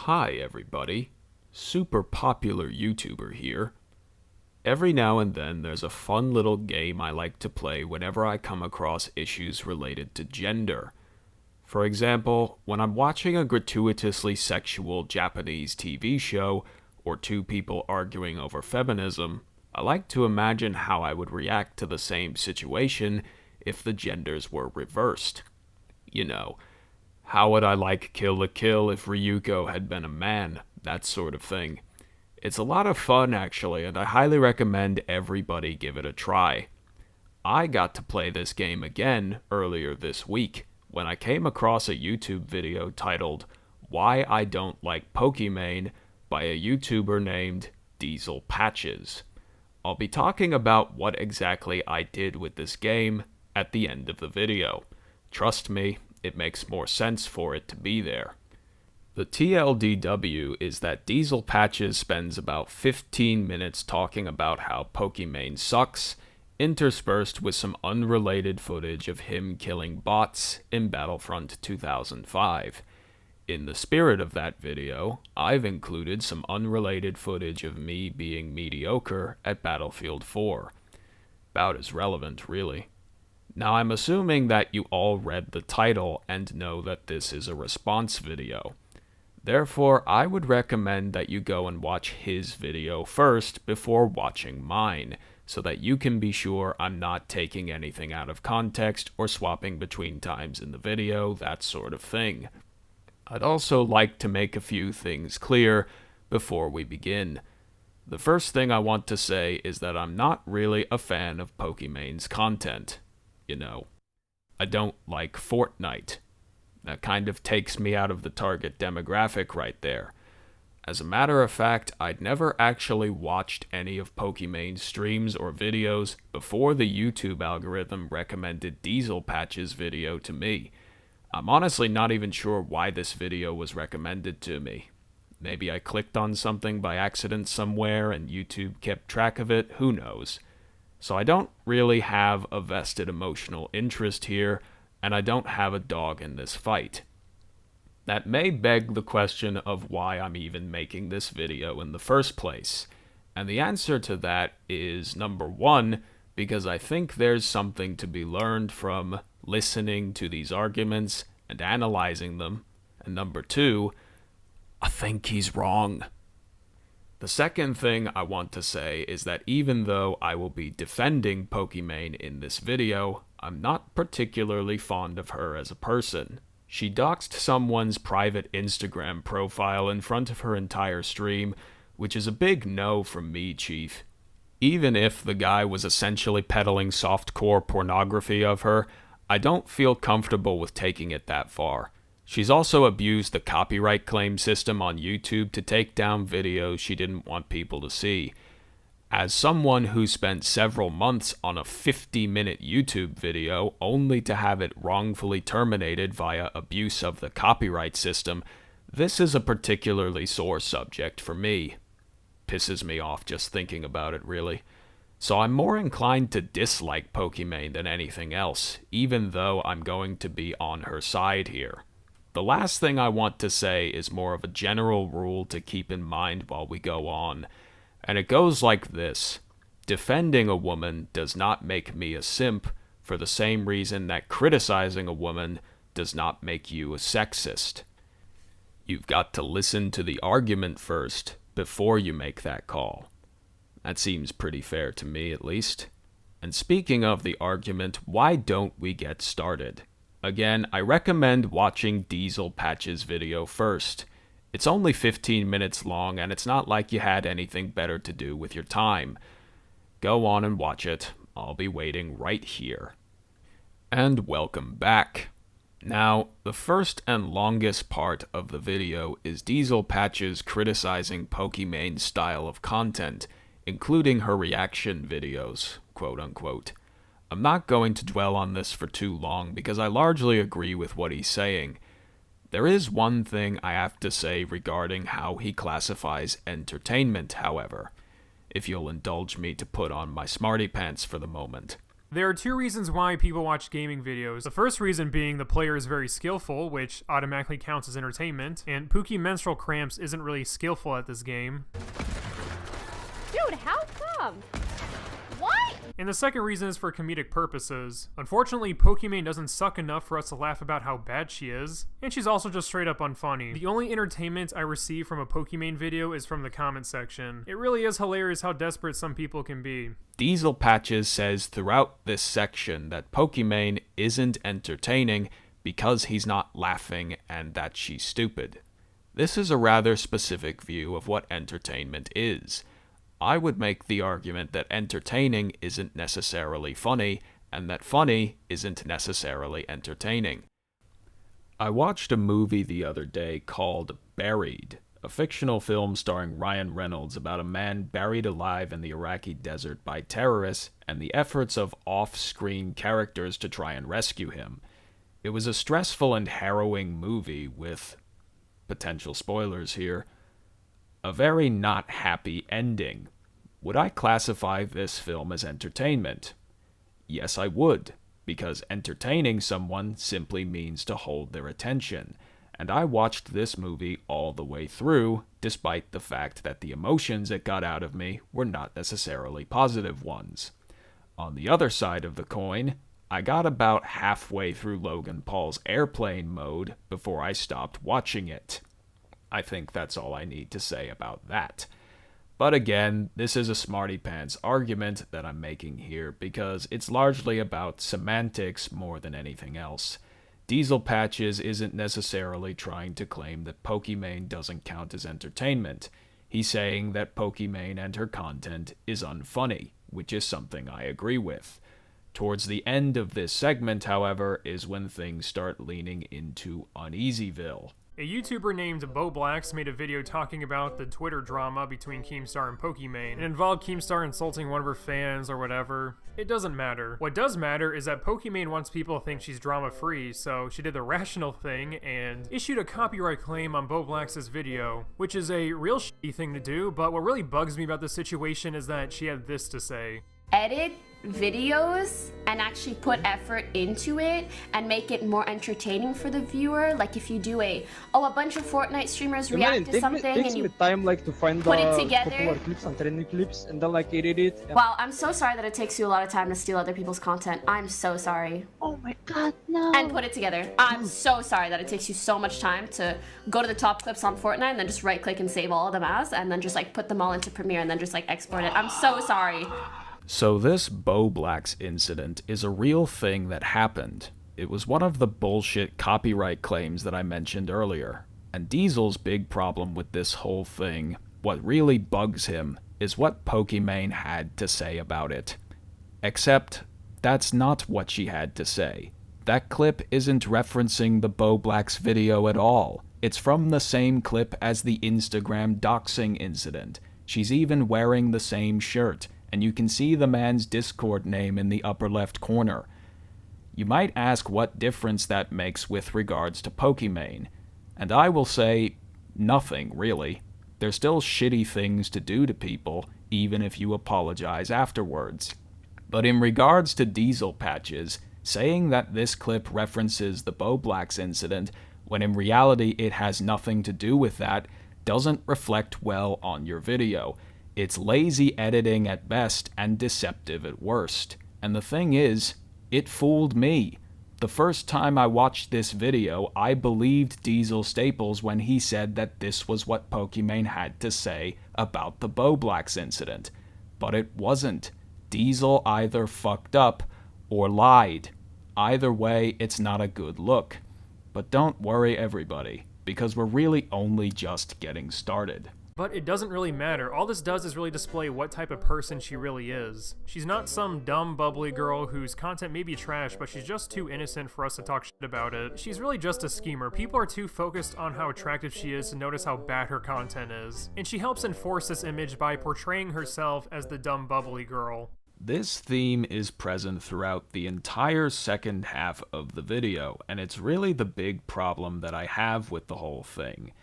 Hi everybody, super popular YouTuber here. Every now and then there's a fun little game I like to play whenever I come across issues related to gender. For example, when I'm watching a gratuitously sexual Japanese TV show or two people arguing over feminism, I like to imagine how I would react to the same situation if the genders were reversed. You know, how would I like Kill la Kill if Ryuko had been a man? That sort of thing. It's a lot of fun actually, and I highly recommend everybody give it a try. I got to play this game again earlier this week when I came across a YouTube video titled Why I Don't Like Pokimane by a YouTuber named Diesel Patches. I'll be talking about what exactly I did with this game at the end of the video. Trust me, it makes more sense for it to be there. The TLDW is that Diesel Patches spends about 15 minutes talking about how Pokimane sucks, interspersed with some unrelated footage of him killing bots in Battlefront 2005. In the spirit of that video, I've included some unrelated footage of me being mediocre at Battlefield 4. About as relevant, really. Now I'm assuming that you all read the title and know that this is a response video. Therefore, I would recommend that you go and watch his video first before watching mine, so that you can be sure I'm not taking anything out of context or swapping between times in the video, that sort of thing. I'd also like to make a few things clear before we begin. The first thing I want to say is that I'm not really a fan of Pokimane's content. You know, I don't like Fortnite. That kind of takes me out of the target demographic right there. As a matter of fact, I'd never actually watched any of Pokimane's streams or videos before the YouTube algorithm recommended Diesel Patches' video to me. I'm honestly not even sure why this video was recommended to me. Maybe I clicked on something by accident somewhere and YouTube kept track of it, who knows. So I don't really have a vested emotional interest here, and I don't have a dog in this fight. That may beg the question of why I'm even making this video in the first place. And the answer to that is, number one, because I think there's something to be learned from listening to these arguments and analyzing them. And number two, I think he's wrong. The second thing I want to say is that even though I will be defending Pokimane in this video, I'm not particularly fond of her as a person. She doxed someone's private Instagram profile in front of her entire stream, which is a big no from me, Chief. Even if the guy was essentially peddling softcore pornography of her, I don't feel comfortable with taking it that far. She's also abused the copyright claim system on YouTube to take down videos she didn't want people to see. As someone who spent several months on a 50-minute YouTube video only to have it wrongfully terminated via abuse of the copyright system, this is a particularly sore subject for me. Pisses me off just thinking about it, really. So I'm more inclined to dislike Pokimane than anything else, even though I'm going to be on her side here. The last thing I want to say is more of a general rule to keep in mind while we go on. And it goes like this. Defending a woman does not make me a simp for the same reason that criticizing a woman does not make you a sexist. You've got to listen to the argument first before you make that call. That seems pretty fair to me, at least. And speaking of the argument, why don't we get started? Again, I recommend watching Diesel Patches' video first. It's only 15 minutes long, and it's not like you had anything better to do with your time. Go on and watch it. I'll be waiting right here. And welcome back. Now, the first and longest part of the video is Diesel Patches criticizing Pokimane's style of content, including her reaction videos, quote-unquote. I'm not going to dwell on this for too long because I largely agree with what he's saying. There is one thing I have to say regarding how he classifies entertainment, however, if you'll indulge me to put on my smarty pants for the moment. There are two reasons why people watch gaming videos. The first reason being the player is very skillful, which automatically counts as entertainment, and Pookie Menstrual Cramps isn't really skillful at this game. Dude, how come? What? And the second reason is for comedic purposes. Unfortunately, Pokimane doesn't suck enough for us to laugh about how bad she is, and she's also just straight up unfunny. The only entertainment I receive from a Pokimane video is from the comment section. It really is hilarious how desperate some people can be. Diesel Patches says throughout this section that Pokimane isn't entertaining because he's not laughing and that she's stupid. This is a rather specific view of what entertainment is. I would make the argument that entertaining isn't necessarily funny, and that funny isn't necessarily entertaining. I watched a movie the other day called Buried, a fictional film starring Ryan Reynolds about a man buried alive in the Iraqi desert by terrorists and the efforts of off-screen characters to try and rescue him. It was a stressful and harrowing movie with, potential spoilers here, a very not happy ending. Would I classify this film as entertainment? Yes, I would, because entertaining someone simply means to hold their attention, and I watched this movie all the way through, despite the fact that the emotions it got out of me were not necessarily positive ones. On the other side of the coin, I got about halfway through Logan Paul's airplane mode before I stopped watching it. I think that's all I need to say about that. But again, this is a smarty pants argument that I'm making here because it's largely about semantics more than anything else. Diesel Patches isn't necessarily trying to claim that Pokimane doesn't count as entertainment. He's saying that Pokimane and her content is unfunny, which is something I agree with. Towards the end of this segment, however, is when things start leaning into Uneasyville. A YouTuber named Bo Blacks made a video talking about the Twitter drama between Keemstar and Pokimane. It involved Keemstar insulting one of her fans or whatever. It doesn't matter. What does matter is that Pokimane wants people to think she's drama-free, so she did the rational thing and issued a copyright claim on Bo Blacks' video, which is a real shitty thing to do, but what really bugs me about this situation is that she had this to say. Edit videos and actually put effort into it and make it more entertaining for the viewer. Like if you do a bunch of Fortnite streamers react to something and you time like to find put it the together. popular clips and trending clips and then like edit it. Wow, I'm so sorry that it takes you a lot of time to steal other people's content. I'm so sorry. Oh my god, no. And put it together. I'm so sorry that it takes you so much time to go to the top clips on Fortnite and then just right click and save all of them as, and then just like put them all into Premiere and then just like export it. I'm so sorry. So this Bo Blacks incident is a real thing that happened. It was one of the bullshit copyright claims that I mentioned earlier. And Diesel's big problem with this whole thing, what really bugs him, is what Pokimane had to say about it. Except, that's not what she had to say. That clip isn't referencing the Bo Blacks video at all. It's from the same clip as the Instagram doxing incident. She's even wearing the same shirt, and you can see the man's Discord name in the upper left corner. You might ask what difference that makes with regards to Pokimane, and I will say, nothing really. There's still shitty things to do to people, even if you apologize afterwards. But in regards to Diesel Patches, saying that this clip references the Bo Blacks incident, when in reality it has nothing to do with that, doesn't reflect well on your video. It's lazy editing at best and deceptive at worst. And the thing is, it fooled me. The first time I watched this video, I believed Diesel Staples when he said that this was what Pokimane had to say about the Bo Blacks incident. But it wasn't. Diesel either fucked up or lied. Either way, it's not a good look. But don't worry everybody, because we're really only just getting started. But it doesn't really matter. All this does is really display what type of person she really is. She's not some dumb, bubbly girl whose content may be trash, but she's just too innocent for us to talk shit about it. She's really just a schemer. People are too focused on how attractive she is to notice how bad her content is. And she helps enforce this image by portraying herself as the dumb, bubbly girl. This theme is present throughout the entire second half of the video, and it's really the big problem that I have with the whole thing.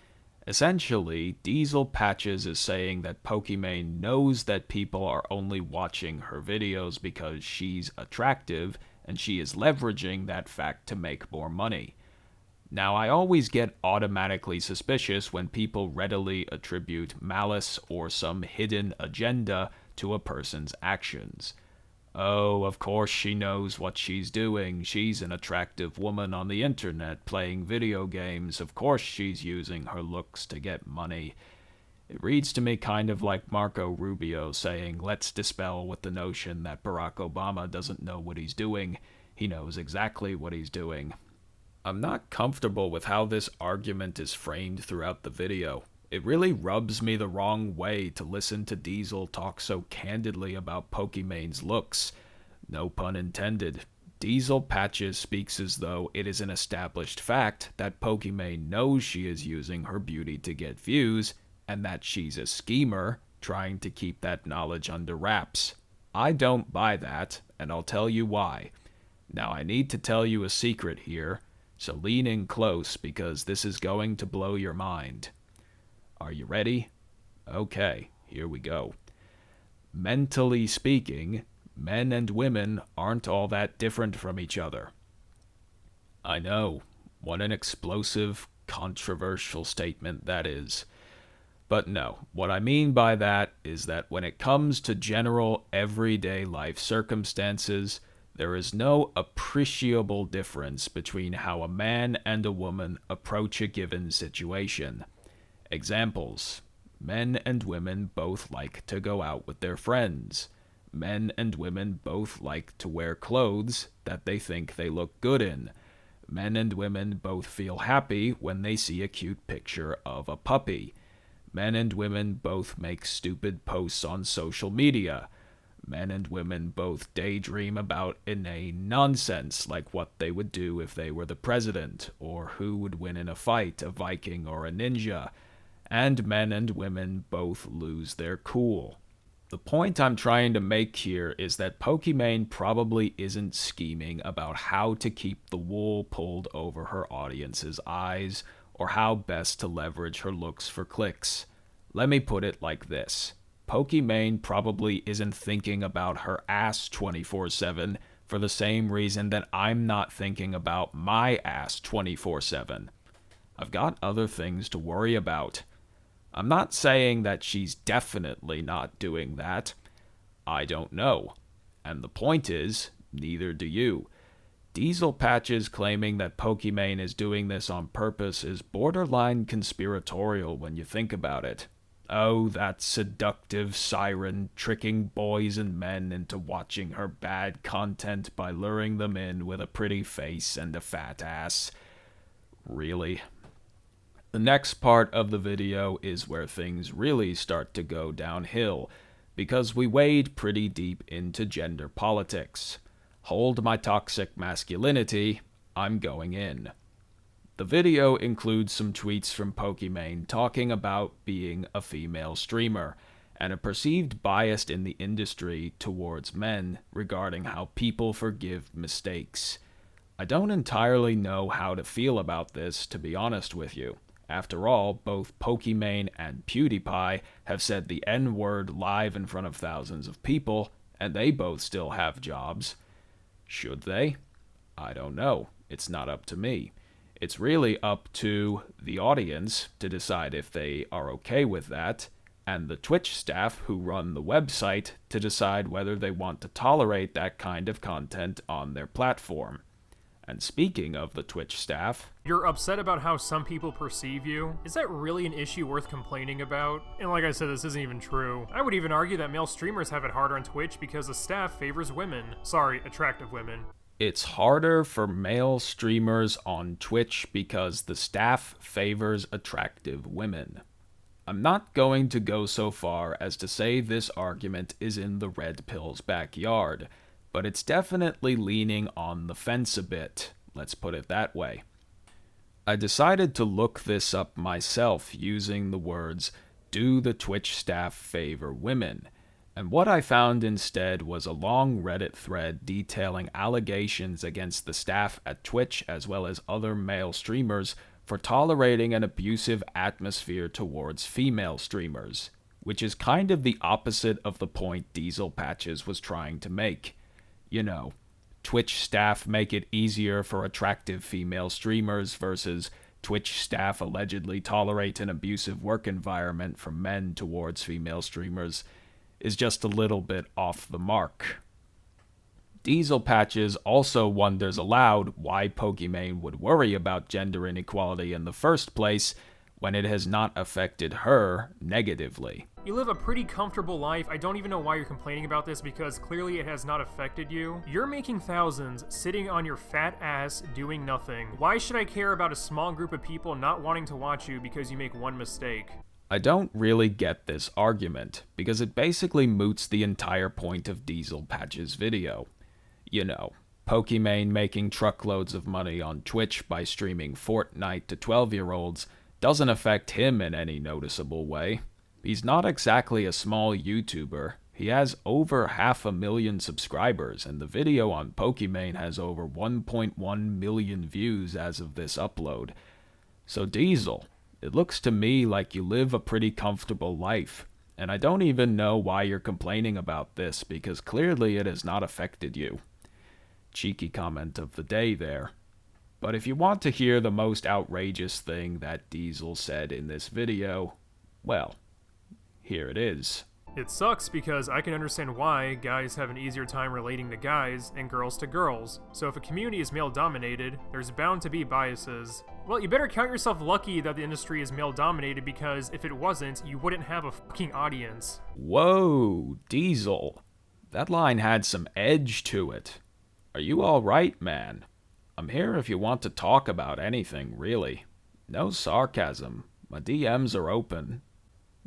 Essentially, Diesel Patches is saying that Pokimane knows that people are only watching her videos because she's attractive, and she is leveraging that fact to make more money. Now, I always get automatically suspicious when people readily attribute malice or some hidden agenda to a person's actions. Oh, of course she knows what she's doing. She's an attractive woman on the internet playing video games. Of course she's using her looks to get money. It reads to me kind of like Marco Rubio saying, let's dispel with the notion that Barack Obama doesn't know what he's doing. He knows exactly what he's doing. I'm not comfortable with how this argument is framed throughout the video. It really rubs me the wrong way to listen to Diesel talk so candidly about Pokimane's looks. No pun intended. Diesel Patches speaks as though it is an established fact that Pokimane knows she is using her beauty to get views, and that she's a schemer trying to keep that knowledge under wraps. I don't buy that, and I'll tell you why. Now, I need to tell you a secret here, so lean in close because this is going to blow your mind. Are you ready? Okay, here we go. Mentally speaking, men and women aren't all that different from each other. I know, what an explosive, controversial statement that is. But no, what I mean by that is that when it comes to general everyday life circumstances, there is no appreciable difference between how a man and a woman approach a given situation. Examples: men and women both like to go out with their friends. Men and women both like to wear clothes that they think they look good in. Men and women both feel happy when they see a cute picture of a puppy. Men and women both make stupid posts on social media. Men and women both daydream about inane nonsense, like what they would do if they were the president, or who would win in a fight, a Viking or a ninja. And men and women both lose their cool. The point I'm trying to make here is that Pokimane probably isn't scheming about how to keep the wool pulled over her audience's eyes, or how best to leverage her looks for clicks. Let me put it like this. Pokimane probably isn't thinking about her ass 24/7 for the same reason that I'm not thinking about my ass 24/7. I've got other things to worry about. I'm not saying that she's definitely not doing that. I don't know. And the point is, neither do you. Diesel Patches claiming that Pokimane is doing this on purpose is borderline conspiratorial when you think about it. Oh, that seductive siren tricking boys and men into watching her bad content by luring them in with a pretty face and a fat ass. Really? The next part of the video is where things really start to go downhill, because we wade pretty deep into gender politics. Hold my toxic masculinity, I'm going in. The video includes some tweets from Pokimane talking about being a female streamer, and a perceived bias in the industry towards men regarding how people forgive mistakes. I don't entirely know how to feel about this, to be honest with you. After all, both Pokimane and PewDiePie have said the N-word live in front of thousands of people, and they both still have jobs. Should they? I don't know. It's not up to me. It's really up to the audience to decide if they are okay with that, and the Twitch staff who run the website to decide whether they want to tolerate that kind of content on their platform. And speaking of the Twitch staff... You're upset about how some people perceive you? Is that really an issue worth complaining about? And like I said, this isn't even true. I would even argue that male streamers have it harder on Twitch because the staff favors women. Sorry, attractive women. It's harder for male streamers on Twitch because the staff favors attractive women. I'm not going to go so far as to say this argument is in the red pill's backyard, but it's definitely leaning on the fence a bit, let's put it that way. I decided to look this up myself using the words, "Do the Twitch staff favor women?" And what I found instead was a long Reddit thread detailing allegations against the staff at Twitch as well as other male streamers for tolerating an abusive atmosphere towards female streamers, which is kind of the opposite of the point Diesel Patches was trying to make. You know, Twitch staff make it easier for attractive female streamers versus Twitch staff allegedly tolerate an abusive work environment from men towards female streamers is just a little bit off the mark. Diesel Patches also wonders aloud why Pokimane would worry about gender inequality in the first place when it has not affected her negatively. You live a pretty comfortable life. I don't even know why you're complaining about this because clearly it has not affected you. You're making thousands sitting on your fat ass doing nothing. Why should I care about a small group of people not wanting to watch you because you make one mistake? I don't really get this argument because it basically moots the entire point of Diesel Patch's video. You know, Pokimane making truckloads of money on Twitch by streaming Fortnite to 12-year-olds doesn't affect him in any noticeable way. He's not exactly a small YouTuber. He has over 500,000 subscribers, and the video on Pokimane has over 1.1 million views as of this upload. So Diesel, it looks to me like you live a pretty comfortable life, and I don't even know why you're complaining about this because clearly it has not affected you. Cheeky comment of the day there. But if you want to hear the most outrageous thing that Diesel said in this video, well, here it is. It sucks because I can understand why guys have an easier time relating to guys and girls to girls. So if a community is male-dominated, there's bound to be biases. Well, you better count yourself lucky that the industry is male-dominated because if it wasn't, you wouldn't have a fucking audience. Whoa, Diesel. That line had some edge to it. Are you alright, man? I'm here if you want to talk about anything, really. No sarcasm. My DMs are open.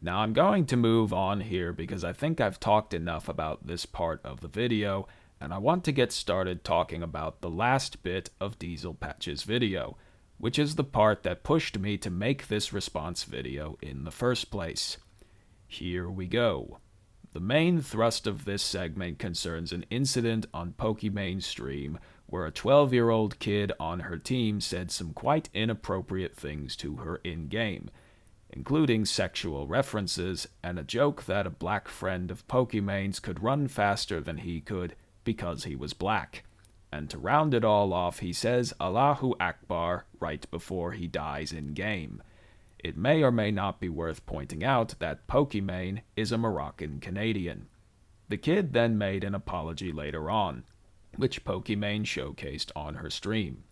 Now I'm going to move on here because I think I've talked enough about this part of the video, and I want to get started talking about the last bit of Diesel Patch's video, which is the part that pushed me to make this response video in the first place. Here we go. The main thrust of this segment concerns an incident on Pokimane's stream where a 12-year-old kid on her team said some quite inappropriate things to her in-game, including sexual references and a joke that a black friend of Pokimane's could run faster than he could because he was black. And to round it all off, he says Allahu Akbar right before he dies in-game. It may or may not be worth pointing out that Pokimane is a Moroccan Canadian. The kid then made an apology later on, which Pokimane showcased on her stream.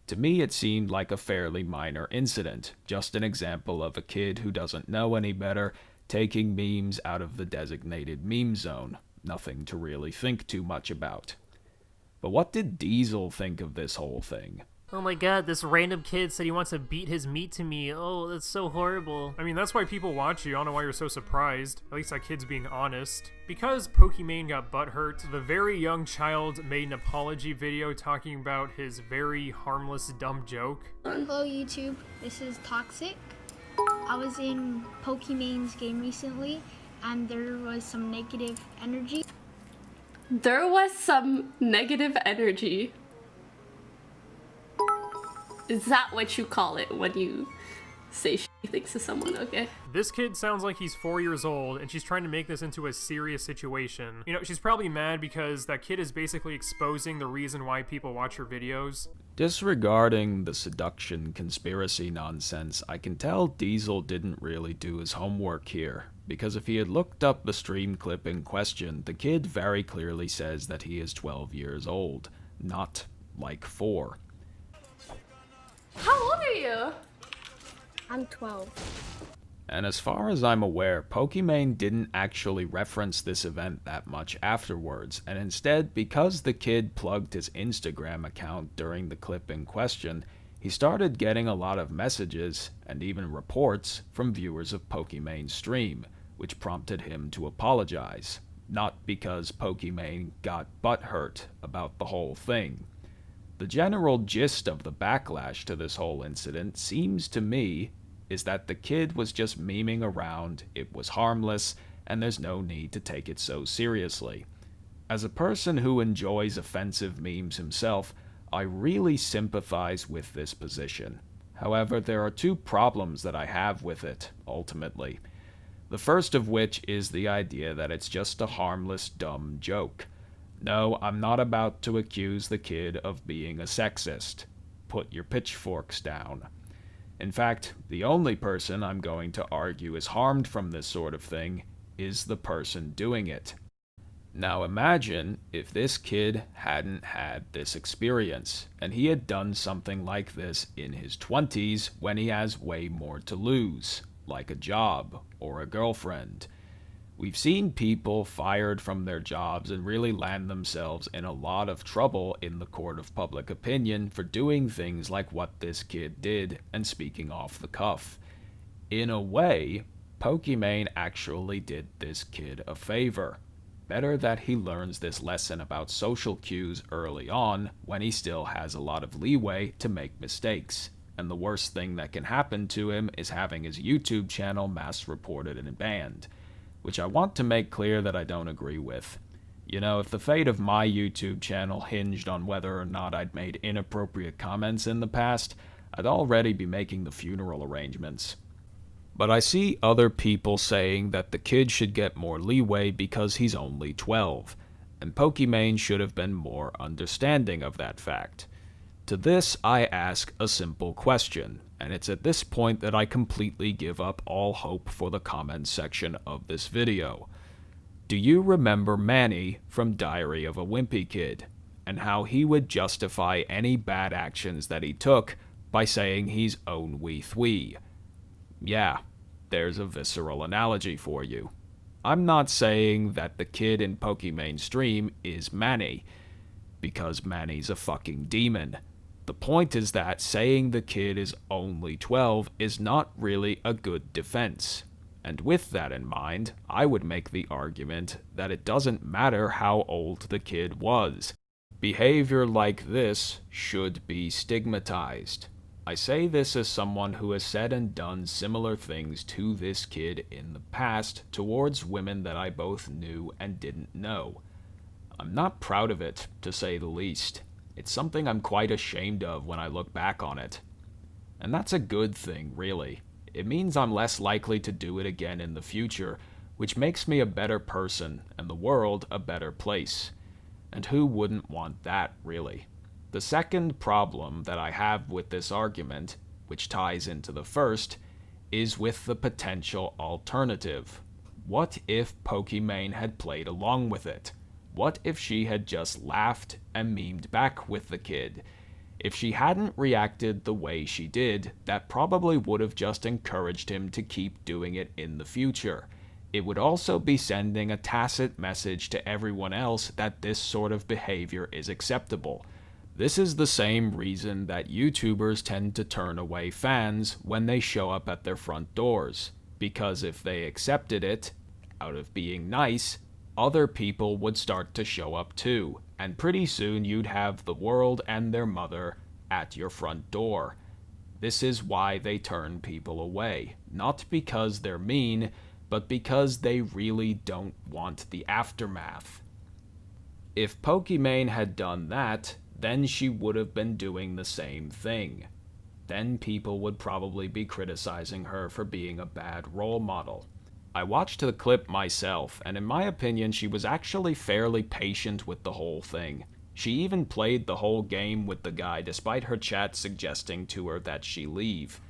To me, it seemed like a fairly minor incident, just an example of a kid who doesn't know any better taking memes out of the designated meme zone. Nothing to really think too much about. But what did Diesel think of this whole thing? Oh my god, this random kid said he wants to beat his meat to me. Oh, that's so horrible. I mean, that's why people watch you. I don't know why you're so surprised. At least that kid's being honest. Because Pokimane got butthurt, the very young child made an apology video talking about his very harmless, dumb joke. Hello YouTube, this is Toxic. I was in Pokimane's game recently and there was some negative energy. There was some negative energy. Is that what you call it when you say things to someone, okay? This kid sounds like he's 4 years old, and she's trying to make this into a serious situation. You know, she's probably mad because that kid is basically exposing the reason why people watch her videos. Disregarding the seduction conspiracy nonsense, I can tell Diesel didn't really do his homework here, because if he had looked up the stream clip in question, the kid very clearly says that he is 12 years old, not like 4. How old are you? I'm 12. And as far as I'm aware, Pokimane didn't actually reference this event that much afterwards, and instead, because the kid plugged his Instagram account during the clip in question, he started getting a lot of messages, and even reports, from viewers of Pokimane's stream, which prompted him to apologize. Not because Pokimane got butthurt about the whole thing. The general gist of the backlash to this whole incident seems to me is that the kid was just memeing around, it was harmless, and there's no need to take it so seriously. As a person who enjoys offensive memes himself, I really sympathize with this position. However, there are two problems that I have with it, ultimately. The first of which is the idea that it's just a harmless, dumb joke. No, I'm not about to accuse the kid of being a sexist. Put your pitchforks down. In fact, the only person I'm going to argue is harmed from this sort of thing is the person doing it. Now imagine if this kid hadn't had this experience, and he had done something like this in his 20s when he has way more to lose, like a job or a girlfriend. We've seen people fired from their jobs and really land themselves in a lot of trouble in the court of public opinion for doing things like what this kid did and speaking off the cuff. In a way, Pokimane actually did this kid a favor. Better that he learns this lesson about social cues early on when he still has a lot of leeway to make mistakes. And the worst thing that can happen to him is having his YouTube channel mass reported and banned. Which I want to make clear that I don't agree with. You know, if the fate of my YouTube channel hinged on whether or not I'd made inappropriate comments in the past, I'd already be making the funeral arrangements. But I see other people saying that the kid should get more leeway because he's only 12, and Pokimane should have been more understanding of that fact. To this, I ask a simple question, and it's at this point that I completely give up all hope for the comments section of this video. Do you remember Manny from Diary of a Wimpy Kid, and how he would justify any bad actions that he took by saying he's own wee thwee? Yeah, there's a visceral analogy for you. I'm not saying that the kid in Pokimane's stream is Manny, because Manny's a fucking demon. The point is that saying the kid is only 12 is not really a good defense. And with that in mind, I would make the argument that it doesn't matter how old the kid was. Behavior like this should be stigmatized. I say this as someone who has said and done similar things to this kid in the past towards women that I both knew and didn't know. I'm not proud of it, to say the least. It's something I'm quite ashamed of when I look back on it. And that's a good thing, really. It means I'm less likely to do it again in the future, which makes me a better person and the world a better place. And who wouldn't want that, really? The second problem that I have with this argument, which ties into the first, is with the potential alternative. What if Pokimane had played along with it? What if she had just laughed and memed back with the kid? If she hadn't reacted the way she did, that probably would have just encouraged him to keep doing it in the future. It would also be sending a tacit message to everyone else that this sort of behavior is acceptable. This is the same reason that YouTubers tend to turn away fans when they show up at their front doors. Because if they accepted it, out of being nice, other people would start to show up too, and pretty soon you'd have the world and their mother at your front door. This is why they turn people away, not because they're mean, but because they really don't want the aftermath. If Pokimane had done that, then she would have been doing the same thing. Then people would probably be criticizing her for being a bad role model. I watched the clip myself, and in my opinion, she was actually fairly patient with the whole thing. She even played the whole game with the guy despite her chat suggesting to her that she leave.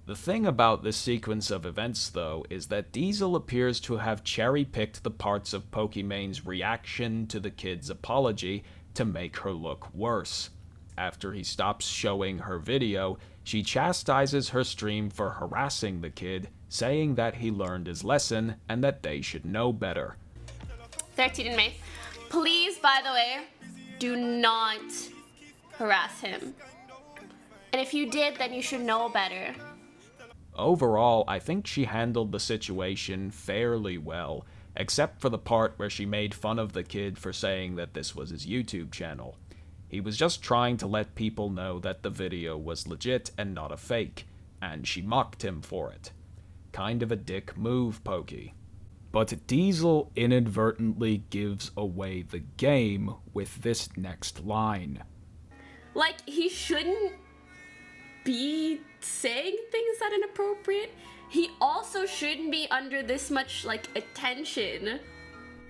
The thing about this sequence of events, though, is that Diesel appears to have cherry-picked the parts of Pokimane's reaction to the kid's apology to make her look worse. After he stops showing her video, she chastises her stream for harassing the kid, saying that he learned his lesson and that they should know better. 13 in May. Please, by the way, do not harass him. And if you did, then you should know better. Overall, I think she handled the situation fairly well, except for the part where she made fun of the kid for saying that this was his YouTube channel. He was just trying to let people know that the video was legit and not a fake, and she mocked him for it. Kind of a dick move, Pokey. But Diesel inadvertently gives away the game with this next line. Like, he shouldn't be saying things that are inappropriate, he also shouldn't be under this much, like, attention.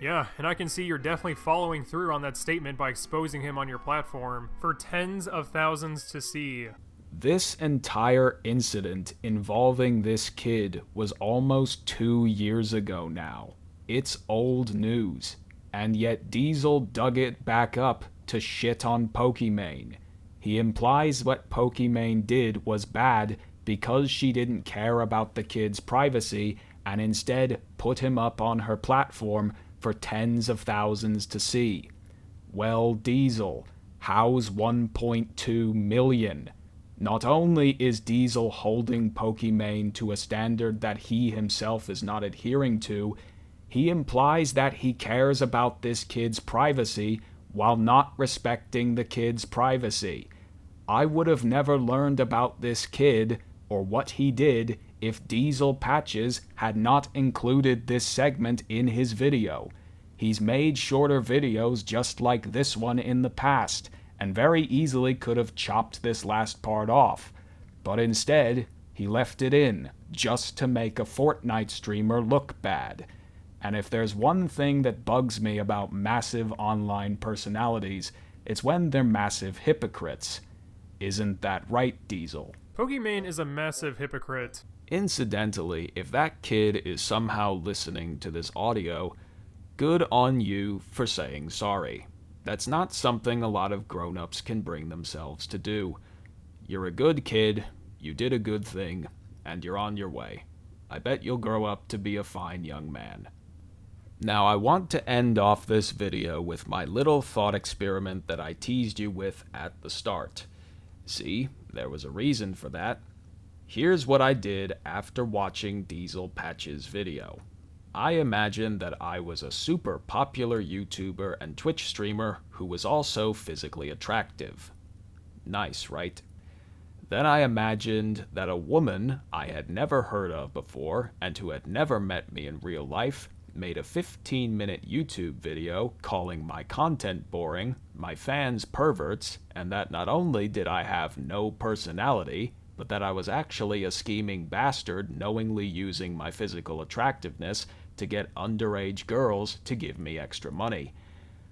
Yeah, and I can see you're definitely following through on that statement by exposing him on your platform for tens of thousands to see. This entire incident involving this kid was almost 2 years ago now. It's old news, and yet Diesel dug it back up to shit on Pokimane. He implies what Pokimane did was bad because she didn't care about the kid's privacy and instead put him up on her platform for tens of thousands to see. Well, Diesel, how's 1.2 million? Not only is Diesel holding Pokimane to a standard that he himself is not adhering to, he implies that he cares about this kid's privacy while not respecting the kid's privacy. I would have never learned about this kid or what he did if Diesel Patches had not included this segment in his video. He's made shorter videos just like this one in the past, and very easily could have chopped this last part off. But instead, he left it in, just to make a Fortnite streamer look bad. And if there's one thing that bugs me about massive online personalities, it's when they're massive hypocrites. Isn't that right, Diesel? Pokimane is a massive hypocrite. Incidentally, if that kid is somehow listening to this audio, good on you for saying sorry. That's not something a lot of grown-ups can bring themselves to do. You're a good kid, you did a good thing, and you're on your way. I bet you'll grow up to be a fine young man. Now, I want to end off this video with my little thought experiment that I teased you with at the start. See, there was a reason for that. Here's what I did after watching Diesel Patch's video. I imagined that I was a super popular YouTuber and Twitch streamer who was also physically attractive. Nice, right? Then I imagined that a woman I had never heard of before and who had never met me in real life made a 15-minute YouTube video calling my content boring, my fans perverts, and that not only did I have no personality, but that I was actually a scheming bastard knowingly using my physical attractiveness to get underage girls to give me extra money.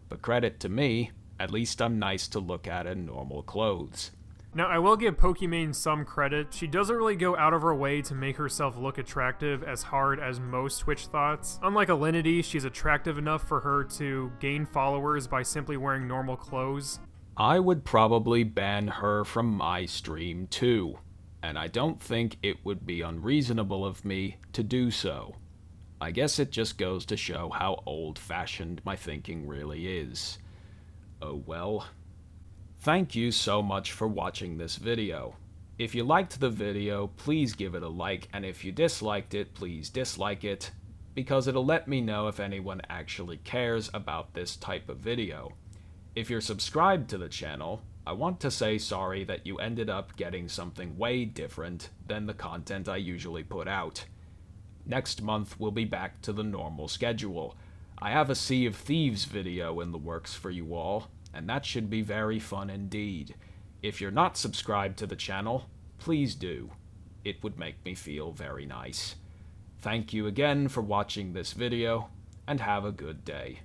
But credit to me, at least I'm nice to look at in normal clothes. Now, I will give Pokimane some credit. She doesn't really go out of her way to make herself look attractive as hard as most Twitch thoughts. Unlike Alinity, she's attractive enough for her to gain followers by simply wearing normal clothes. I would probably ban her from my stream too, and I don't think it would be unreasonable of me to do so. I guess it just goes to show how old-fashioned my thinking really is. Oh well. Thank you so much for watching this video. If you liked the video, please give it a like, and if you disliked it, please dislike it, because it'll let me know if anyone actually cares about this type of video. If you're subscribed to the channel, I want to say sorry that you ended up getting something way different than the content I usually put out. Next month, we'll be back to the normal schedule. I have a Sea of Thieves video in the works for you all, and that should be very fun indeed. If you're not subscribed to the channel, please do. It would make me feel very nice. Thank you again for watching this video, and have a good day.